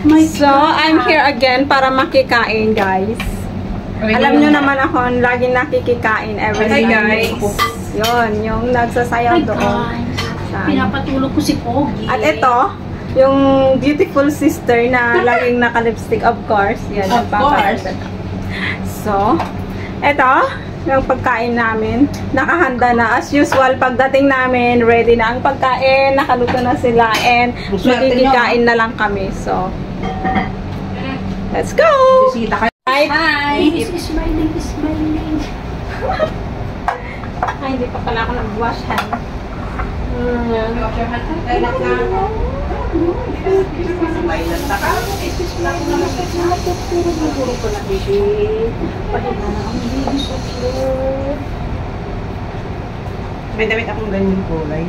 So, I'm here again para makikain, guys. Alam nyo naman ako, laging nakikikain every Sunday. Yun, yung nagsasayaw doon. Pinapatulog ko si Pogi. At ito, yung beautiful sister na laging naka-lipstick, of course. Yan, of course. So, ito, yung pagkain namin, nakahanda na. As usual, pagdating namin, ready na ang pagkain, nakaluto na sila, and magkikikain na lang kami. So, let's go! Hi! Is my name. Ay, hindi pa pala ako nag-wash hand. May damit akong ganyan kulay.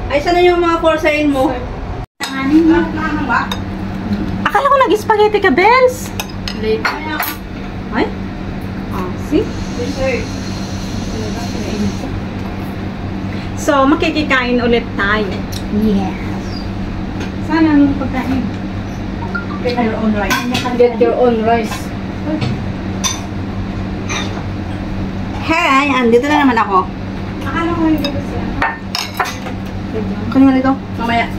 Ay, sana yung mga porcelain mo? Akala ko nag-spaghetti ka, Bells! Late. Ay? Oh, see? So, makikikain ulit tayo. Yes. Sana ang pagkain. Get your own rice. Get your own rice. Hey, andito na naman ako. Akala ko hindi ko siya. Kanina nito? Mamaya.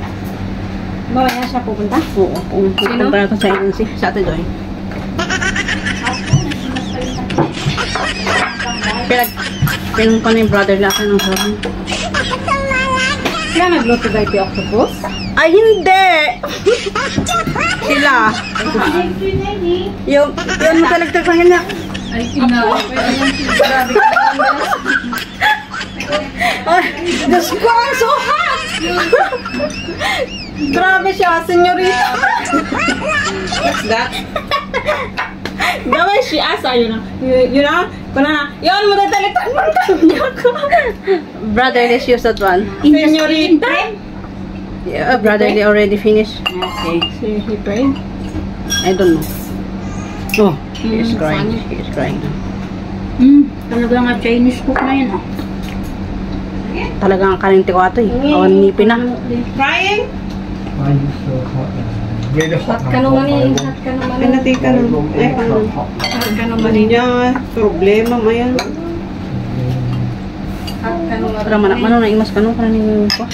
Mamaya siya pupunta? Oo. Pupunta na ito sa agency. Sa Ate Joy. Pinag pa ni brother natin ng sarang. Sila nagluto ba ito octopus? Ay, hindi! Sila. Yung magkalagtag pa nila. Ay, ina. Ay, Diyos ko, I'm so hot! Grabe siya, senyorita. What's that? Gawin siya, yun na. Yun na, kuna na. Yun, madadalitan mo niya ako. Brother, let's use that one. Senyorita. Yeah, brother, they already finished. Okay. He prayed? I don't know. Oh, he is crying. He is crying. Talaga nga Chinese cook na yun, ah. Talagang kaninti ko ato eh. Awan ngipin na. Crying? Why are you so hot now? Really hot now. Hot ka naman. Pinating ka nun. Ay, Hot ka naman. niya. Problema mo yan. Hot ka naman. Para manak-mano na imas ka nung kanin ko.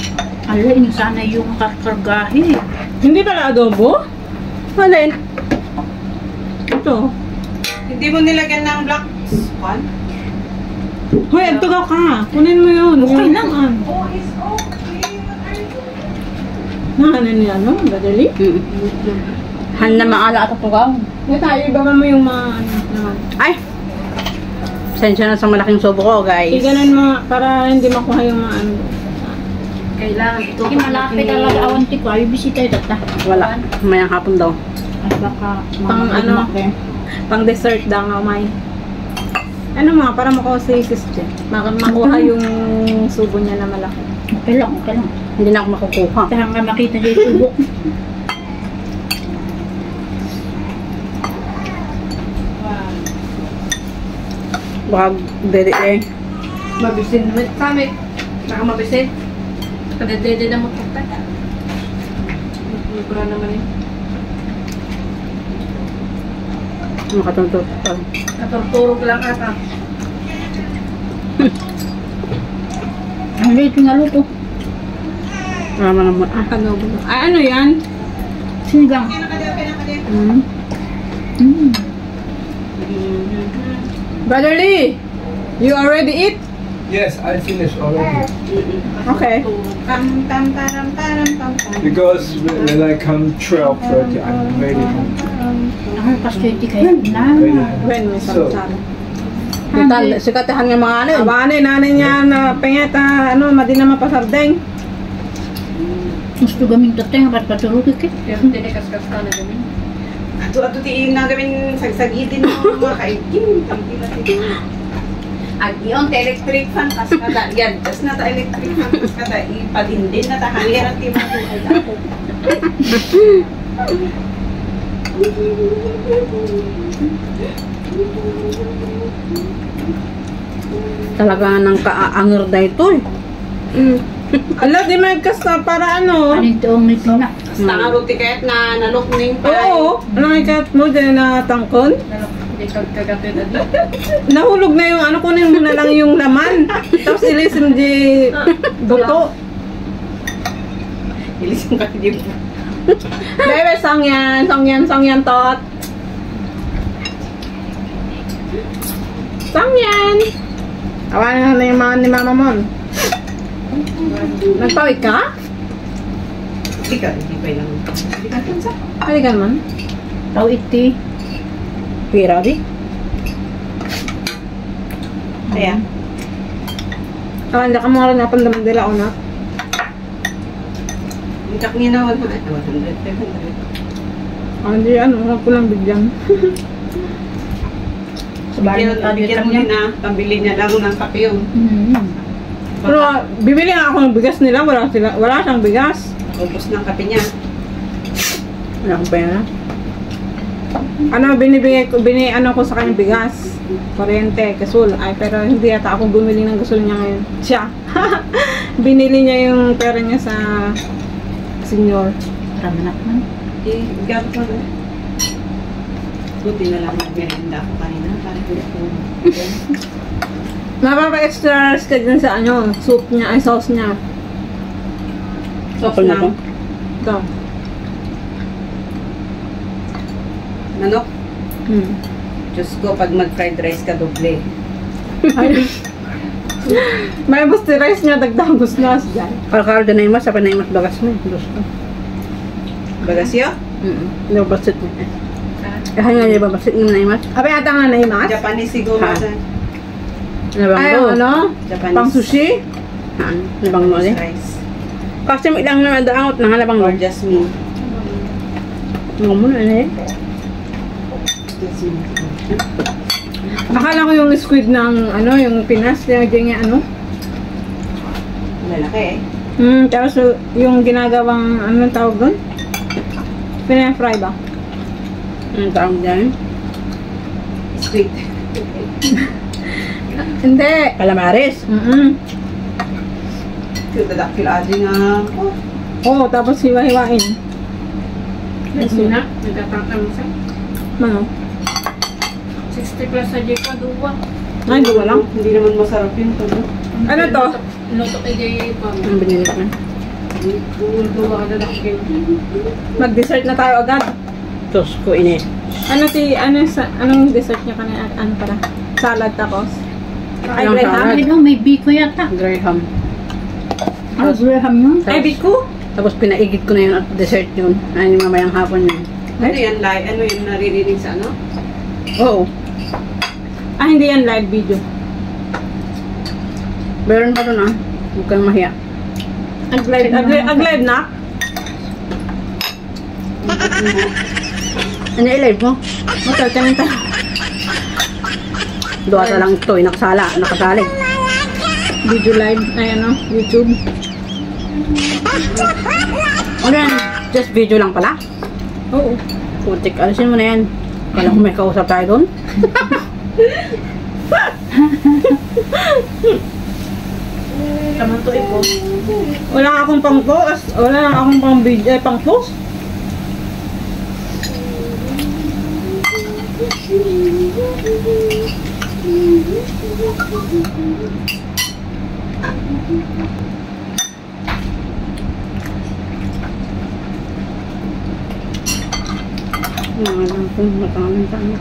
Ala, yun sana yung karkargahe. Hindi pala adobo? Alin? Ito. Hindi mo nilagyan ng black swan? Hoy, ito daw ka. Kunin mo yun. Okay lang. Oh, it's okay. Ano niya, no? Badali? Han na maala at tugaw. Hindi tayo, ibaba mo yung mga ano naman. Ay! Sensya na sa malaking sobo ko, guys. Iganan mo para hindi makuha yung mga ano. Kailangan ito. Kasi malapit talaga awan ti ko. Ay, bisita ito ta. Wala. Mayang hapon daw. Ay, baka Pang ano? Pang dessert daw nga may. Ano mga, para makuha si sister. Makuha yung subo niya na malaki. Okay lang, okay lang. Hindi na ako makukuha. Kaya nga makita niya yung tubok. Baka dede eh. Mabisin naman. Kami. Baka mabisin. Kadadede na mo tukta. Mura naman yun. Makatuntot pa. Katurturog lang ata. Ang late nga luto. Marama naman. Kanobo. Ano yan? Sinigang. Brother Lee, you already eat? Yes, I finished already. Okay. Because when I come 12:30, I'm ready home. Ang pasketi kayo na. Ready home. When may So, samsara. Sikatahan nga mga ano eh. Abane, nanay niya na penget, ano, madi na mapasardeng. Gusto gaming tatay nga ba't patulog ikit? Tinikas-kas ka na gamin. Ato tiin na gawin sagsagitin mo mga kaigin. Ag yun, electric fan kas kada. Yan, tas na ta electric fan kas kada. Ipadindin na ta hangyan ang timang ay ako. Talaga nang kaaangir na ito eh. Ala, di may kasta para ano? Anong tuong may pina? Tanga roti kahit na nalukning pa. Oo, nakikat mo dyan na tangkon. Hindi kagabi na di. Nahulog na yung ano, kunin mo na lang yung laman. Tapos ilisim di buto. Ilisin ka hindi po. Bebe, song yan, tot. Song yan. Awanan na yung mga ni mama mo. Nagpawid ka? Hindi ka, hindi pa lang. Hindi ka tansa. Halikan man. Tau iti. Pira di. Kaya, Hindi ka mga rin na pandaman nila una. hindi ka niya na 100, 500. Hindi, huwag ko lang bigyan. Bigyan mo din pambili niya lang ng kape yun. Pero bibili nga ako ng bigas nila, wala siyang bigas. Ubus ng kape niya. Wala akong pera. Ano ko sa kanya bigas. Kuryente, gasol. Ay, pero hindi yata ako bumili ng gasol niya ngayon. Siya. Binili niya yung pera niya sa senior. Ramanak man. Gamit mo na. Buti na lang nag-merinda ako kanina. Parang hindi ako. Mapapa-extra ka dyan sa soup niya, ay sauce niya. Soft Apple na to. lang. Ito. Manok. Diyos ko, pag mag-fried rice ka, doble. Ay. May busti rice niya, dagdag gusnos dyan. Kalkal din na imas, apa na imas bagas mo. Dos ko. Bagasyo? Hindi ko basit mo. Kaya nga niya babasit mo na imas. Apa yata nga na imas? Japanese siguro. Ha? Sa Nabang Ay, mo. ano? Japanese. Pang sushi? Nabang mo ulit. rice. Kasi mo ilang na daangot na halabang mo. Or jasmine. Mga mo na eh. Jasmine. Akala ko yung squid ng yung Pinas, yung Lalaki eh. tapos yung ginagawang, tawag doon? Pinay-fry ba? Ang taong dyan. Sweet. Hindi. Calamares. Dadakil adi nga. Oo, tapos hiwa-hiwain. Kasi na, nagtatangkang sa Ano? 60 plus sa Jeka, duwa. Ay, duwa lang. Hindi naman masarap yun. Ano to? Luto kay Jay pa. Ang binili ka na. Duwa ka na nakin. Mag-dessert na tayo agad. Tos ko ini. Anong dessert niya kanina? Ano para? Salad tapos? Ay, Anong Graham? salad? Ay, no, may biko yata. Graham. Ah, Graham yun? Ay, biko? Tapos pinaigit ko na yun at dessert yun. Ay, mamayang hapon yun. Ano yan? Ano yung naririnig sa ano? Oo. Hindi yan live video. Meron pa doon Huwag kang mahiya. Ag-live na? Ano i-live mo? Motor ka nito. Doon ka lang ito, nakasalig. Video live. Ay, YouTube. Ano yan? Just video lang pala? Oo. Putik, alisin mo na yan. Kala ko may kausap tayo doon. Tama to ipo. Wala akong pang-post. Wala akong pang-video, pang-post. Matangin.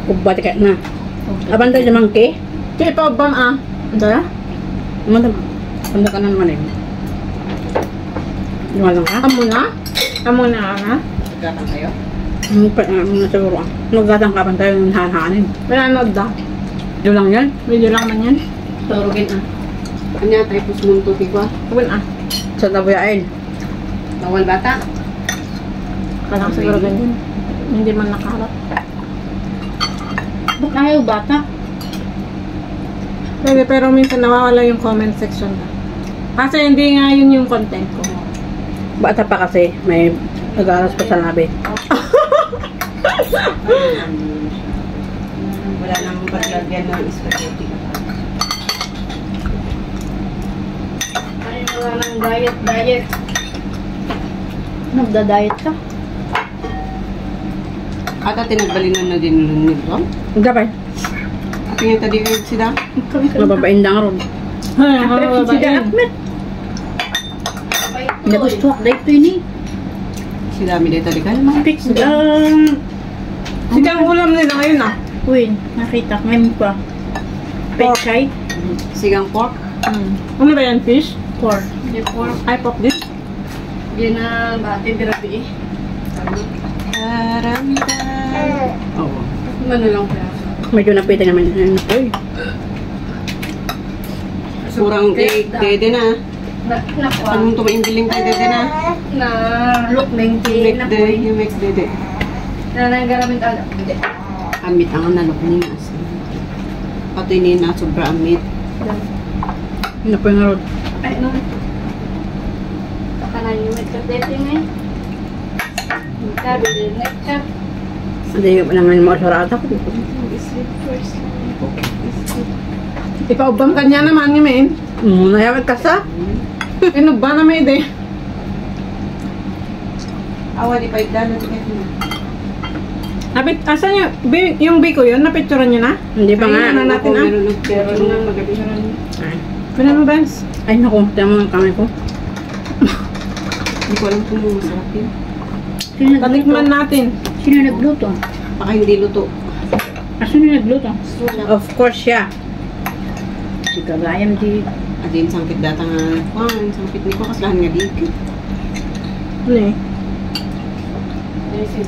Kubati ka na. Abang tayo naman ke? Kaya pa ba Ito ya? Banda ka na naman eh. Lumalang ka? Amo na nga. Gatang kayo? Muna siguro Naggatang ka pa tayo ng hanahanin. Pinanood da. Doon lang yan? Video lang man yan. Turugin Kanya tayo pusmunto tigwa. Huwag Sa tabuyain. Bawal bata. Kaya siguro ganyan. Hindi man nakaharap. Ba't ayaw bata? Pwede, pero minsan nawawala yung comment section na. Kasi hindi nga yun yung content ko. Bata pa kasi, may nag-aras pa sa labi. Wala nang paglagyan ng spaghetti. Ay, wala nang diet. Nagda-diet ka? Ata tinagbalinan na din nito. Gabay. At yung tadi kayo sila. Mababain lang ron. Sida Ahmed. Nagusto ako dahil ito ini. Sila mi dito tadi ka naman. Fix lang. Sige, ang ulam nila ngayon ah. Uy, nakita ko ngayon pa. Pechay. Sigang pork. Ano ba yan, fish? Pork. Hindi pork. Ay, pop this? Yan na bati, birabi eh. Oo. Ano lang kaya? Medyo napita naman yun. Uy. Kurang dede na. Nakuha. Anong tumaimbiling tayo dede na? Na look lengthy. Make dede. Yung make dede. Na nanggaramin tayo. Hindi. Amit ang nalok ni Nas. Pati ni na sobra amit. Ano po yung ron? Ay, no. Kanan yung magkatete ngayon. Sabi din, nagchat. Hindi yung naman mo sarata ko. Ipaubang kanya naman yung main. Nayawag ka sa? Ano ba na may ide? Awa di pa idano di kayo. Napit, asan yung biko yun? Napicturan nyo na? Hindi pa nga. Ayun na natin ah. Meron nagpero na magabi. Kunin mo, Benz. Ay naku, tama ang kamay ko. Hindi ko alam kung masarap yun. Sino Tatikman natin. Sino nagluto? Baka hindi luto. Sino nagluto? Of course, siya. Si Kagayam di. Adin sangkit data nga. Sangkit ni ko kaslahan nga di. Ano eh? Ay, si